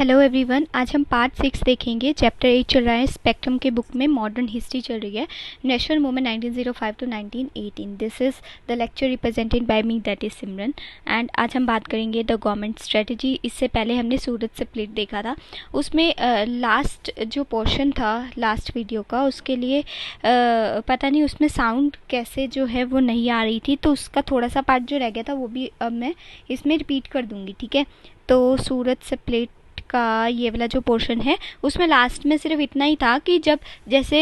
Hello everyone, आज हम part 6 देखेंगे। चैप्टर 8 चल रहा है, स्पेक्ट्रम के बुक में मॉडर्न हिस्ट्री चल रही है, national movement 1905 to 1918। This is the lecture represented by me, that is Simran. And आज हम बात करेंगे द गवर्नमेंट स्ट्रेटजी। इससे पहले हमने सूरत से प्लेट देखा था, उसमें लास्ट जो पोर्शन था लास्ट वीडियो का, उसके लिए पता नहीं उसमें साउंड कैसे जो है वो नहीं आ रही थी, तो उसका थोड़ा सा पार्ट जो रह गया था वो भी अब मैं इसमें रिपीट कर दूँगी, ठीक है। तो सूरत से प्लेट का ये वाला जो पोर्शन है उसमें लास्ट में सिर्फ इतना ही था कि जब जैसे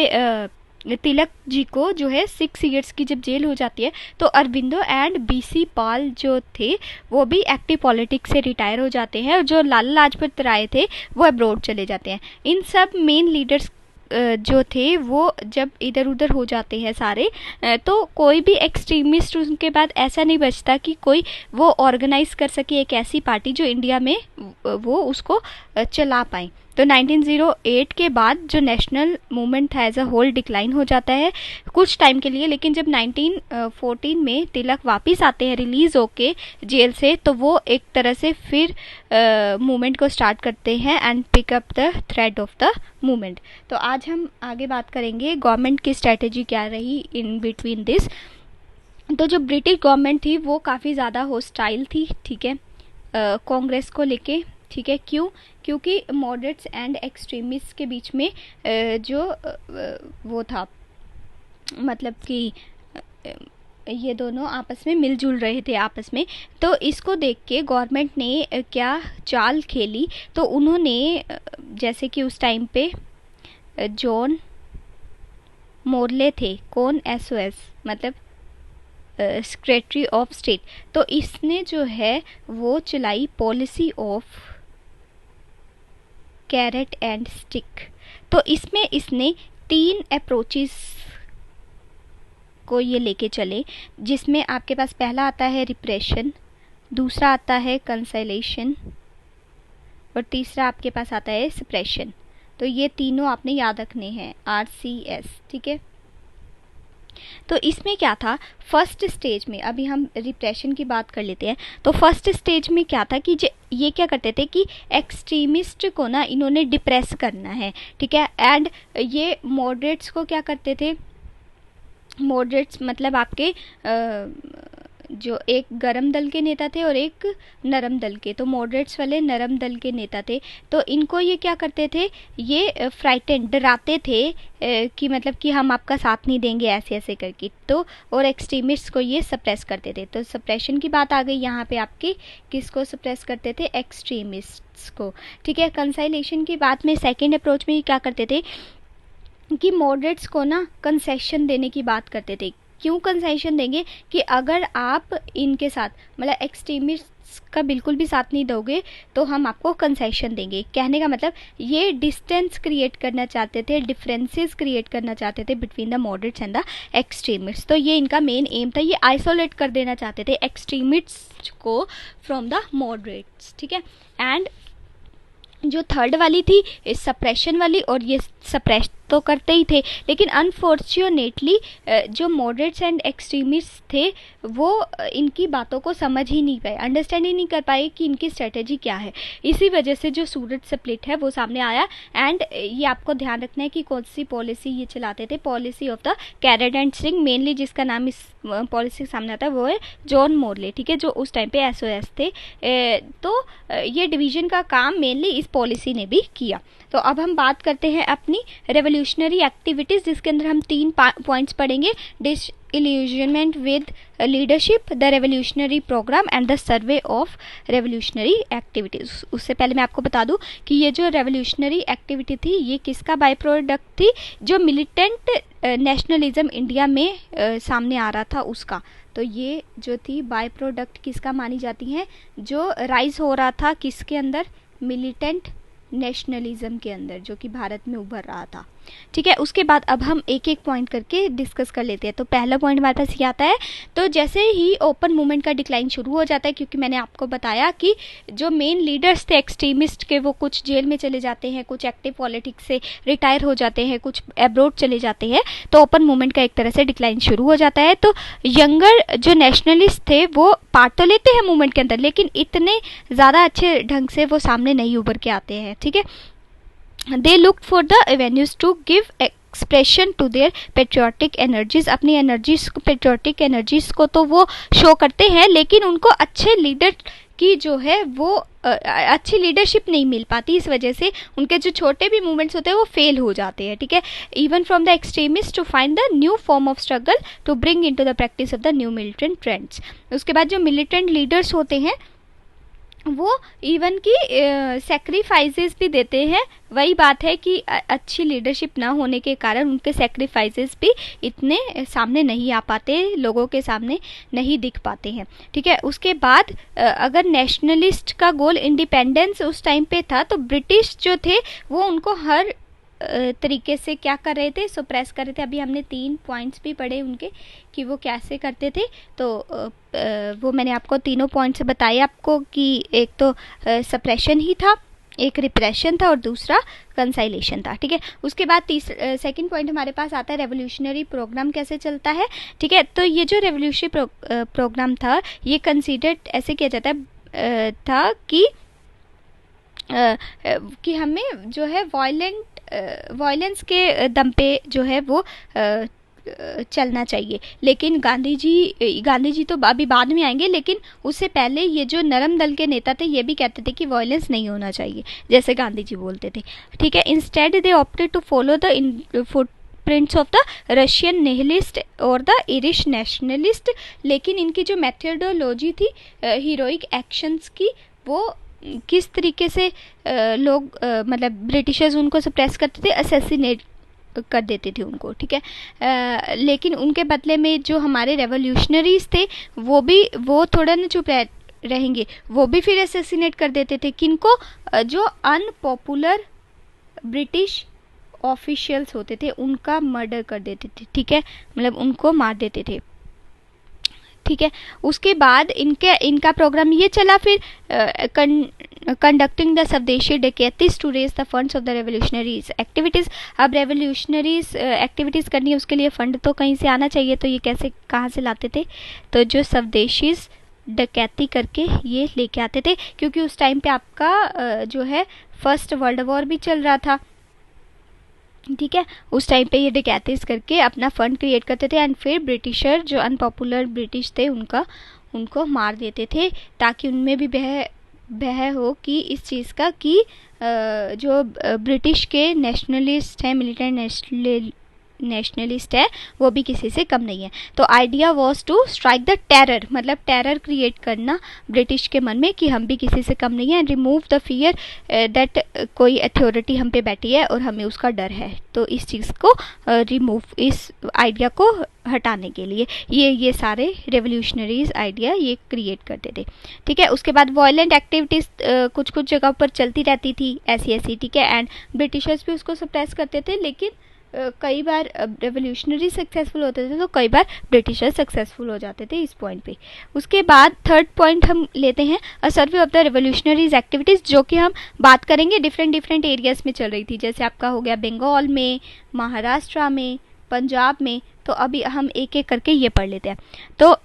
तिलक जी को जो है 6 ईयर्स की जब जेल हो जाती है, तो अरबिंदो एंड बीसी पाल जो थे वो भी एक्टिव पॉलिटिक्स से रिटायर हो जाते हैं, और जो लाला लाजपत राय थे वो अब्रॉड चले जाते हैं। इन सब मेन लीडर्स जो थे वो जब इधर उधर हो जाते हैं सारे, तो कोई भी एक्सट्रीमिस्ट उनके बाद ऐसा नहीं बचता कि कोई वो ऑर्गेनाइज कर सके एक ऐसी पार्टी जो इंडिया में वो उसको चला पाए। तो 1908 के बाद जो नेशनल मूवमेंट था एज अ होल डिक्लाइन हो जाता है कुछ टाइम के लिए, लेकिन जब 1914 में तिलक वापस आते हैं रिलीज होके जेल से, तो वो एक तरह से फिर मूवमेंट को स्टार्ट करते हैं and pick up the thread of the movement. तो आज हम आगे बात करेंगे गवर्नमेंट की स्ट्रेटेजी क्या रही इन बिटवीन दिस। तो जो ब्रिटिश गवर्नमेंट थी वो काफ़ी ज़्यादा होस्टाइल थी, ठीक है, कांग्रेस को लेके, ठीक है। क्यों? क्योंकि मॉडरेट्स एंड एक्सट्रीमिस्ट के बीच में जो वो था, मतलब कि ये दोनों आपस में मिलजुल रहे थे आपस में। तो इसको देख के गवर्नमेंट ने क्या चाल खेली, तो उन्होंने जैसे कि उस टाइम पे जॉन मोरले थे, कौन, SOS मतलब सेक्रेटरी ऑफ स्टेट। तो इसने जो है वो चलाई policy of carrot and stick. तो इसमें इसने 3 अप्रोचेस को ये लेके चले, जिसमें आपके पास पहला आता है रिप्रेशन, दूसरा आता है कंसाइलेशन, और तीसरा आपके पास आता है सप्रेशन। तो ये तीनों आपने याद रखने हैं, RCS, ठीक है। तो इसमें क्या था, फर्स्ट स्टेज में, अभी हम रिप्रेशन की बात कर लेते हैं। तो फर्स्ट स्टेज में क्या था कि ये क्या करते थे कि एक्सट्रीमिस्ट को ना इन्होंने डिप्रेस करना है, ठीक है। एंड ये मॉडरेट्स को क्या करते थे, मॉडरेट्स मतलब आपके जो एक गरम दल के नेता थे और एक नरम दल के, तो मॉडरेट्स वाले नरम दल के नेता थे। तो इनको ये क्या करते थे, ये फ्राइटन, डराते थे कि मतलब कि हम आपका साथ नहीं देंगे ऐसे ऐसे करके। तो और एक्सट्रीमिस्ट को ये सप्रेस करते थे। तो सप्रेशन की बात आ गई यहाँ पे आपकी, किसको सप्रेस करते थे, एक्सट्रीमिस्ट्स को, ठीक है। कंसाइलेशन की बात में सेकेंड अप्रोच में ये क्या करते थे कि मॉडरेट्स को ना कंसेशन देने की बात करते थे। क्यों कंसेशन देंगे कि अगर आप इनके साथ मतलब एक्सट्रीमिस्ट का बिल्कुल भी साथ नहीं दोगे तो हम आपको कंसेशन देंगे। कहने का मतलब ये डिस्टेंस क्रिएट करना चाहते थे, डिफरेंसेस क्रिएट करना चाहते थे between the moderates and the extremist. तो ये इनका मेन एम था, ये आइसोलेट कर देना चाहते थे एक्सट्रीमिस्ट को फ्रॉम द मॉडरेट्स, ठीक है। एंड जो थर्ड वाली थी सप्रेशन वाली, और ये सप्रेस तो करते ही थे, लेकिन अनफॉर्चुनेटली जो मॉडरेट्स एंड एक्सट्रीमिस्ट थे वो इनकी बातों को समझ ही नहीं पाए, अंडरस्टैंड ही नहीं कर पाए कि इनकी स्ट्रेटेजी क्या है। इसी वजह से जो सूरत स्प्लिट है वो सामने आया। एंड ये आपको ध्यान रखना है कि कौन सी पॉलिसी ये चलाते थे, policy of the carrot and stick. Mainly जिसका नाम इस पॉलिसी के सामने आता है वो है जॉन मोरले, ठीक है, जो उस टाइम पे SOS थे। तो ये डिवीजन का काम मेनली इस पॉलिसी ने भी किया। तो अब हम बात करते हैं अपनी रेवोल्यूशनरी एक्टिविटीज़, जिसके अंदर हम 3 पॉइंट्स पढ़ेंगे, disillusionment with leadership, the revolutionary programme and the survey of revolutionary activities. उससे पहले मैं आपको बता दूं कि ये जो रेवोल्यूशनरी एक्टिविटी थी ये किसका बाय प्रोडक्ट थी, जो मिलिटेंट नेशनलिज्म इंडिया में सामने आ रहा था उसका। तो ये जो थी बाय प्रोडक्ट किसका मानी जाती हैं, जो राइज हो रहा था किसके अंदर, मिलिटेंट नेशनलिज्म के अंदर, जो कि भारत में उभर रहा था। ठीक है, उसके बाद अब हम एक एक पॉइंट करके डिस्कस कर लेते हैं। तो पहला पॉइंट हमारे पास ये आता है, तो जैसे ही ओपन मूवमेंट का डिक्लाइन शुरू हो जाता है, क्योंकि मैंने आपको बताया कि जो मेन लीडर्स थे एक्सट्रीमिस्ट के, वो कुछ जेल में चले जाते हैं, कुछ एक्टिव पॉलिटिक्स से रिटायर हो जाते हैं, कुछ एब्रोड चले जाते हैं, तो ओपन मूवमेंट का एक तरह से डिक्लाइन शुरू हो जाता है। तो यंगर जो नेशनलिस्ट थे वो पार्ट तो लेते हैं मूवमेंट के अंदर, लेकिन इतने ज़्यादा अच्छे ढंग से वो सामने नहीं उभर के आते हैं। ठीक है, they looked for the avenues to give expression to their patriotic energies। अपनी एनर्जीज, पेट्रियोटिक एनर्जीज को तो वो शो करते हैं, लेकिन उनको अच्छे लीडर की जो है वो अच्छी लीडरशिप नहीं मिल पाती, इस वजह से उनके जो छोटे भी मूवमेंट्स होते हैं वो फेल हो जाते हैं। ठीक है, even from the extremist to find the new form of struggle to bring into the practice of the new militant trends. उसके बाद जो मिलिटेंट लीडर्स होते हैं वो इवन की सेक्रीफाइसेस भी देते हैं। वही बात है कि अच्छी लीडरशिप ना होने के कारण उनके सेक्रीफाइसेस भी इतने सामने नहीं आ पाते, लोगों के सामने नहीं दिख पाते हैं। ठीक है, उसके बाद अगर नेशनलिस्ट का गोल इंडिपेंडेंस उस टाइम पे था, तो ब्रिटिश जो थे वो उनको हर तरीके से क्या कर रहे थे, सप्रेस कर रहे थे। अभी हमने 3 पॉइंट्स भी पढ़े उनके कि वो कैसे करते थे, तो वो मैंने आपको तीनों पॉइंट्स बताए आपको कि एक तो सप्रेशन ही था, एक रिप्रेशन था और दूसरा कंसाइलेशन था। ठीक है, उसके बाद सेकंड पॉइंट हमारे पास आता है रेवोल्यूशनरी प्रोग्राम कैसे चलता है। ठीक है, तो ये जो रेवोल्यूशनरी प्रोग्राम था ये कंसीडर्ड ऐसे किया जाता है था कि हमें जो है वायलेंस के दम पे जो है वो चलना चाहिए। लेकिन गांधी जी तो अभी बाद में आएंगे, लेकिन उससे पहले ये जो नरम दल के नेता थे ये भी कहते थे कि वायलेंस नहीं होना चाहिए, जैसे गांधी जी बोलते थे। ठीक है, instead they opted to follow the footprints of the Russian nihilist और द इरिश नेशनलिस्ट। लेकिन इनकी जो मेथोडोलॉजी थी हीरोइक एक्शंस की, वो किस तरीके से लोग मतलब ब्रिटिशर्स उनको सप्रेस करते थे, असैसिनेट कर देते थे उनको। ठीक है, लेकिन उनके बदले में जो हमारे रेवोल्यूशनरीज थे वो थोड़ा ना चुप रहेंगे, वो भी फिर असैसिनेट कर देते थे। किनको, जो अनपॉपुलर ब्रिटिश ऑफिशियल्स होते थे उनका मर्डर कर देते थे। ठीक है, मतलब उनको मार देते थे। ठीक है, उसके बाद इनका प्रोग्राम ये चला फिर conducting the swadeshi dacoities to raise the funds of the revolutionaries activities. अब रेवोल्यूशनरीज एक्टिविटीज़ करनी है, उसके लिए फंड तो कहीं से आना चाहिए, तो ये कहाँ से लाते थे, तो जो स्वदेशीज डकैती करके ये लेके आते थे, क्योंकि उस टाइम पे आपका जो है फर्स्ट वर्ल्ड वॉर भी चल रहा था। ठीक है, उस टाइम पे ये डकैतीज करके अपना फंड क्रिएट करते थे एंड फिर ब्रिटिशर जो अनपॉपुलर ब्रिटिश थे उनको मार देते थे, ताकि उनमें भी भय हो कि इस चीज़ का कि जो ब्रिटिश के नेशनलिस्ट हैं, मिलिटेंट नेशनलिस्ट है, वो भी किसी से कम नहीं है। तो idea was to strike the terror, मतलब टेरर क्रिएट करना ब्रिटिश के मन में कि हम भी किसी से कम नहीं है, and remove the fear that कोई अथॉरिटी हम पे बैठी है और हमें उसका डर है। तो इस चीज़ को इस आइडिया को हटाने के लिए ये सारे रेवोल्यूशनरीज आइडिया ये क्रिएट करते थे। ठीक है, उसके बाद वायलेंट एक्टिविटीज़ कुछ जगह पर चलती रहती थी ऐसी। ठीक है, एंड ब्रिटिशर्स भी उसको सप्रेस करते थे, लेकिन कई बार रेवोल्यूशनरी सक्सेसफुल होते थे तो कई बार ब्रिटिशर्स सक्सेसफुल हो जाते थे इस पॉइंट पे। उसके बाद थर्ड पॉइंट हम लेते हैं a survey of the revolutionaries activities, जो कि हम बात करेंगे डिफरेंट एरियाज़ में चल रही थी, जैसे आपका हो गया बंगाल में, महाराष्ट्र में, पंजाब में। तो अभी हम एक एक करके ये पढ़ लेते हैं। तो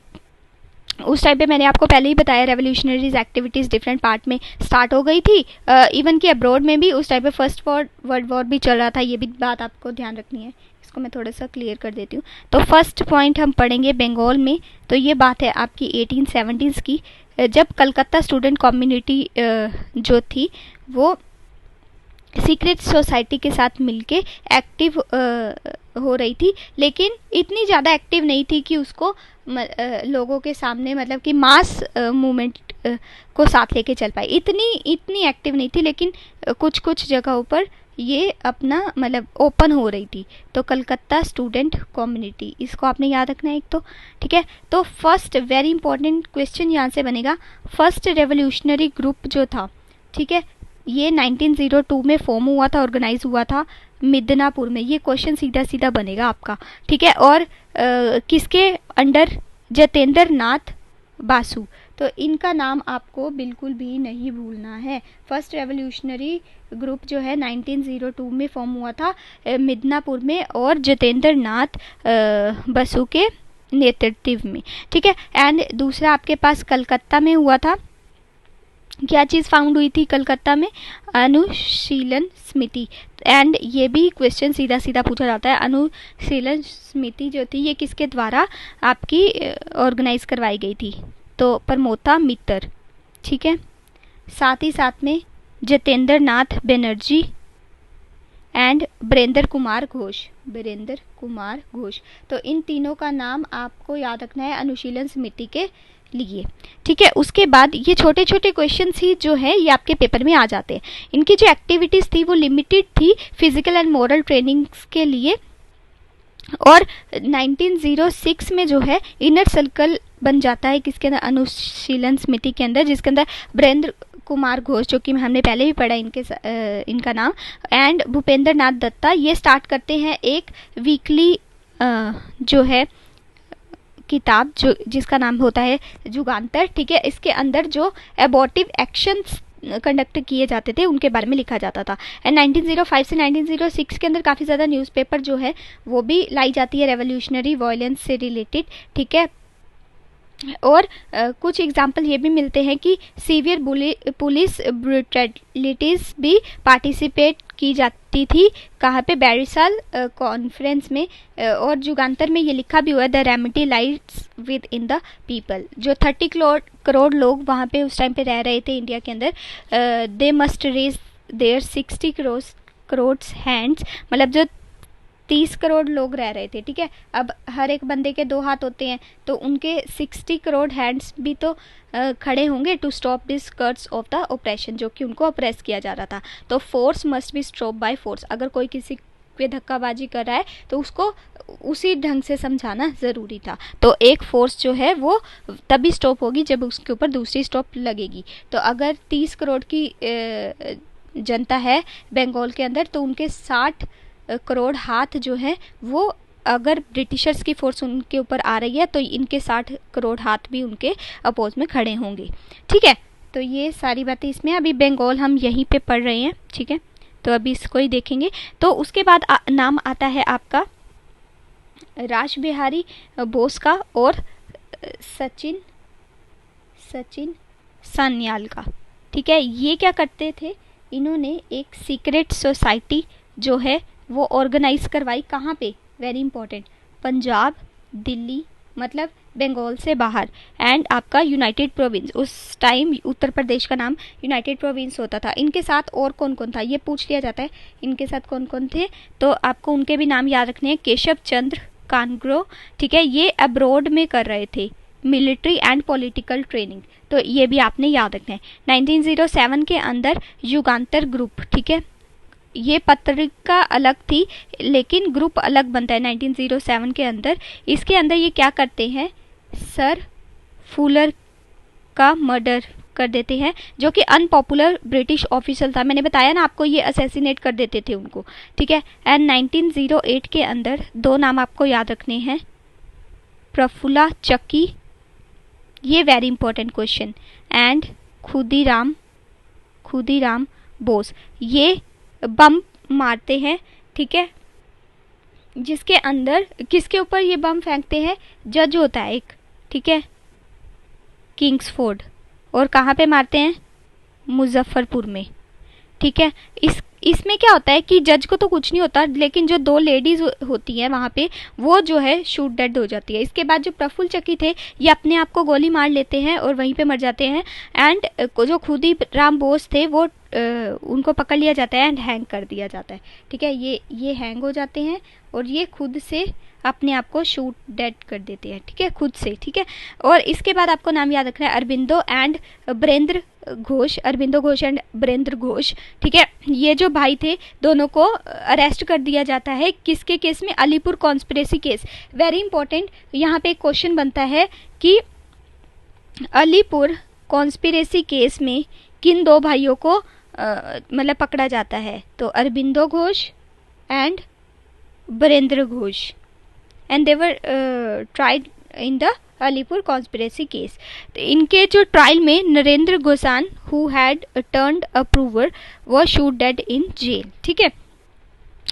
उस टाइम पे मैंने आपको पहले ही बताया रेवोल्यूशनरीज एक्टिविटीज़ डिफरेंट पार्ट में स्टार्ट हो गई थी, इवन कि अब्रॉड में भी उस टाइम पे फर्स्ट वर्ल्ड वॉर भी चल रहा था, ये भी बात आपको ध्यान रखनी है। इसको मैं थोड़ा सा क्लियर कर देती हूँ। तो फर्स्ट पॉइंट हम पढ़ेंगे बंगाल में। तो ये बात है आपकी 1870s की, जब कलकत्ता स्टूडेंट कम्युनिटी जो थी वो सीक्रेट सोसाइटी के साथ मिलके एक्टिव हो रही थी, लेकिन इतनी ज़्यादा एक्टिव नहीं थी कि उसको लोगों के सामने, मतलब कि मास मूवमेंट को साथ लेके चल पाए। इतनी एक्टिव नहीं थी, लेकिन कुछ जगहों पर ये अपना मतलब ओपन हो रही थी। तो कलकत्ता स्टूडेंट कम्युनिटी, इसको आपने याद रखना है एक तो। ठीक है, तो फर्स्ट वेरी इंपॉर्टेंट क्वेश्चन यहाँ से बनेगा, फर्स्ट रेवोल्यूशनरी ग्रुप जो था, ठीक है, ये 1902 में फॉर्म हुआ था, ऑर्गेनाइज हुआ था मिदनापुर में। ये क्वेश्चन सीधा सीधा बनेगा आपका, ठीक है। और किसके अंडर? जतेंद्र नाथ बासु। तो इनका नाम आपको बिल्कुल भी नहीं भूलना है। फर्स्ट रेवोल्यूशनरी ग्रुप जो है 1902 में फॉर्म हुआ था मिदनापुर में, और जतेंद्र नाथ बसु के नेतृत्व में, ठीक है। एंड दूसरा आपके पास कलकत्ता में हुआ था। क्या चीज़ फाउंड हुई थी कलकत्ता में? अनुशीलन समिति। एंड ये भी क्वेश्चन सीधा सीधा पूछा जाता है, अनुशीलन समिति जो थी ये किसके द्वारा आपकी ऑर्गेनाइज करवाई गई थी? तो प्रमोता मित्तर, ठीक है। साथ ही साथ में जतेंद्र नाथ बनर्जी एंड बीरेंद्र कुमार घोष। बीरेंद्र कुमार घोष। तो इन तीनों का नाम आपको याद रखना है अनुशीलन समिति के लिए, ठीक है। उसके बाद ये छोटे छोटे क्वेश्चन ही जो है ये आपके पेपर में आ जाते हैं। इनकी जो एक्टिविटीज़ थी वो लिमिटेड थी फिजिकल एंड मोरल ट्रेनिंग्स के लिए। और 1906 में जो है इनर सर्कल बन जाता है किसके अंदर? अनुशीलन समिति के अंदर, जिसके अंदर बीरेंद्र कुमार घोष, जो कि हमने पहले भी पढ़ा इनका नाम, एंड भूपेंद्र नाथ दत्ता, ये स्टार्ट करते हैं एक वीकली जो है किताब जो जिसका नाम होता है जुगांतर, ठीक है। इसके अंदर जो एबॉर्टिव एक्शंस कंडक्ट किए जाते थे उनके बारे में लिखा जाता था। एंड 1905 से 1906 के अंदर काफ़ी ज़्यादा न्यूज़पेपर जो है वो भी लाई जाती है रेवोल्यूशनरी वायलेंस से रिलेटेड, ठीक है। और कुछ एग्जाम्पल ये भी मिलते हैं कि सीवियर पुलिस ब्रूटलिटीज़ भी पार्टिसिपेट की जाती थी। कहाँ पे? बैरिसाल कॉन्फ्रेंस में। और जुगांतर में ये लिखा भी हुआ है, the remedy lies with in the people. जो 30 करोड़ लोग वहाँ पे उस टाइम पे रह रहे थे इंडिया के अंदर, they must raise their 60 crore hands, मतलब जो 30 करोड़ लोग रह रहे थे, ठीक है। अब हर एक बंदे के 2 हाथ होते हैं, तो उनके 60 करोड़ हैंड्स भी तो खड़े होंगे to stop this curse of the oppression, जो कि उनको ऑपरेस किया जा रहा था। तो force must be stop by force. अगर कोई किसी पे धक्काबाजी कर रहा है तो उसको उसी ढंग से समझाना ज़रूरी था। तो एक फोर्स जो है वो तभी स्टॉप होगी जब उसके ऊपर दूसरी स्टॉप लगेगी। तो अगर 30 करोड़ की जनता है बंगाल के अंदर, तो उनके 60 करोड़ हाथ जो है वो, अगर ब्रिटिशर्स की फोर्स उनके ऊपर आ रही है तो इनके 60 करोड़ हाथ भी उनके अपोज में खड़े होंगे, ठीक है। तो ये सारी बातें इसमें, अभी बंगाल हम यहीं पे पढ़ रहे हैं, ठीक है। तो अभी इसको ही देखेंगे। तो उसके बाद नाम आता है आपका रास बिहारी बोस का और सचिन सान्याल का, ठीक है। ये क्या करते थे? इन्होंने एक सीक्रेट सोसाइटी जो है वो ऑर्गेनाइज करवाई। कहाँ पे? वेरी इंपॉर्टेंट, पंजाब, दिल्ली, मतलब बंगाल से बाहर, एंड आपका यूनाइटेड प्रोविंस। उस टाइम उत्तर प्रदेश का नाम यूनाइटेड प्रोविंस होता था। इनके साथ और कौन कौन था ये पूछ लिया जाता है, इनके साथ कौन कौन थे, तो आपको उनके भी नाम याद रखने हैं। केशव चंद्र कानग्रो, ठीक है, ये अब्रॉड में कर रहे थे मिलिट्री एंड पॉलिटिकल ट्रेनिंग, तो ये भी आपने याद रखना है। 1907 के अंदर युगांतर ग्रुप, ठीक है, ये पत्रिका अलग थी लेकिन ग्रुप अलग बनता है 1907 के अंदर। इसके अंदर ये क्या करते हैं? सर फुलर का मर्डर कर देते हैं, जो कि अनपॉपुलर ब्रिटिश ऑफिसर था। मैंने बताया ना आपको, ये असैसिनेट कर देते थे उनको, ठीक है। एंड 1908 के अंदर 2 नाम आपको याद रखने हैं, प्रफुल्ला चक्की, ये very important question, and Khudiram Bose. ये बम मारते हैं, ठीक है, जिसके अंदर किसके ऊपर ये बम फेंकते हैं? जज होता है एक, ठीक है, किंग्सफोर्ड। और कहाँ पे मारते हैं? मुजफ्फरपुर में, ठीक है। इसमें क्या होता है कि जज को तो कुछ नहीं होता, लेकिन जो 2 लेडीज होती हैं वहाँ पे वो जो है शूट डेड हो जाती है। इसके बाद जो प्रफुल्ल चक्की थे ये अपने आप को गोली मार लेते हैं और वहीं पे मर जाते हैं। एंड जो खुदीराम बोस थे वो उनको पकड़ लिया जाता है एंड हैंग कर दिया जाता है, ठीक है। ये हैंग हो जाते हैं और ये खुद से अपने आप को शूट डेड कर देते हैं, ठीक है, खुद से, ठीक है। और इसके बाद आपको नाम याद रखना है अरबिंदो एंड बीरेंद्र घोष, अरबिंदो घोष एंड बीरेंद्र घोष, ठीक है। ये जो भाई थे दोनों को अरेस्ट कर दिया जाता है किसके केस में? Alipur conspiracy case. Very important, यहाँ पे एक क्वेश्चन बनता है कि अलीपुर कॉन्स्पिरेसी केस में किन 2 भाइयों को मतलब पकड़ा जाता है, तो Aurobindo Ghosh and Barendra Ghosh, and they were tried in the Alipore conspiracy case. तो इनके जो ट्रायल में Narendra Gosain who had turned approver वो शूट डेड इन जेल। ठीक है,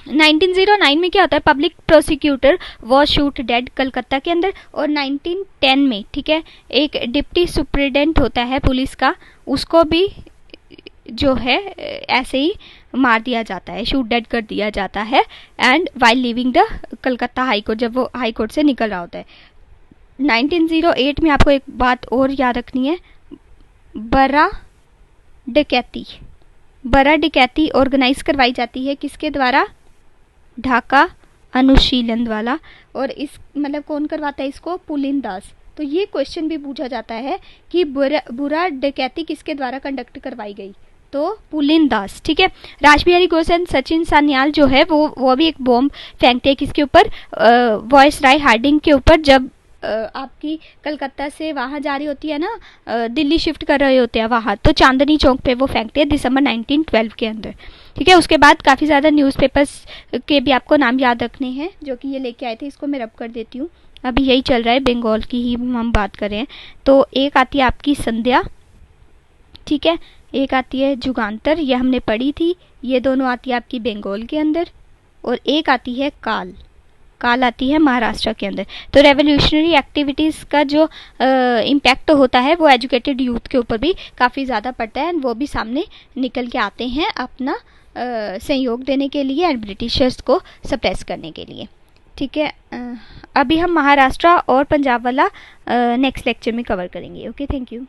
1909 में क्या होता है, public prosecutor was shoot dead Calcutta के अंदर। और 1910 में, ठीक है, एक डिप्टी सुप्रिटेंडेंट होता है पुलिस का, उसको भी जो है ऐसे ही मार दिया जाता है, शूट डेड कर दिया जाता है, and while living the Calcutta high court, जब वो हाई कोर्ट से निकल रहा होता है। 1908 में आपको एक बात और याद रखनी है, बरा डकैती ऑर्गेनाइज करवाई जाती है किसके द्वारा, ढाका अनुशीलन वाला। और इस मतलब कौन करवाता है इसको, पुलिन दास। तो ये क्वेश्चन भी पूछा जाता है कि बुरा डकैती किसके द्वारा कंडक्ट करवाई गई, तो पुलिन दास। ठीक है, रासबिहारी घोष एंड सचिन सान्याल जो है वो भी एक बॉम्ब फेंकते हैं किसके ऊपर, वॉइस राय हार्डिंग के ऊपर, जब आपकी कलकत्ता से वहाँ जा रही होती है ना, दिल्ली शिफ्ट कर रहे होते हैं वहाँ, तो चांदनी चौक पे वो फेंकते हैं दिसंबर 1912 के अंदर। ठीक है, उसके बाद काफ़ी ज़्यादा न्यूज़पेपर्स के भी आपको नाम याद रखने हैं जो कि ये लेके आए थे, इसको मैं रब कर देती हूँ, अभी यही चल रहा है, बंगाल की ही हम बात कर रहे हैं। तो एक आती है आपकी संध्या, ठीक है, एक आती है जुगांतर, ये हमने पढ़ी थी, ये दोनों आती है आपकी बंगाल के अंदर, और एक आती है काल आती है महाराष्ट्र के अंदर। तो रेवोल्यूशनरी एक्टिविटीज़ का जो इम्पैक्ट होता है वो एजुकेटेड यूथ के ऊपर भी काफ़ी ज़्यादा पड़ता है, एंड वो भी सामने निकल के आते हैं अपना सहयोग देने के लिए एंड ब्रिटिशर्स को सप्रेस करने के लिए। ठीक है, अभी हम महाराष्ट्र और पंजाब वाला नेक्स्ट लेक्चर में कवर करेंगे। Okay, thank you.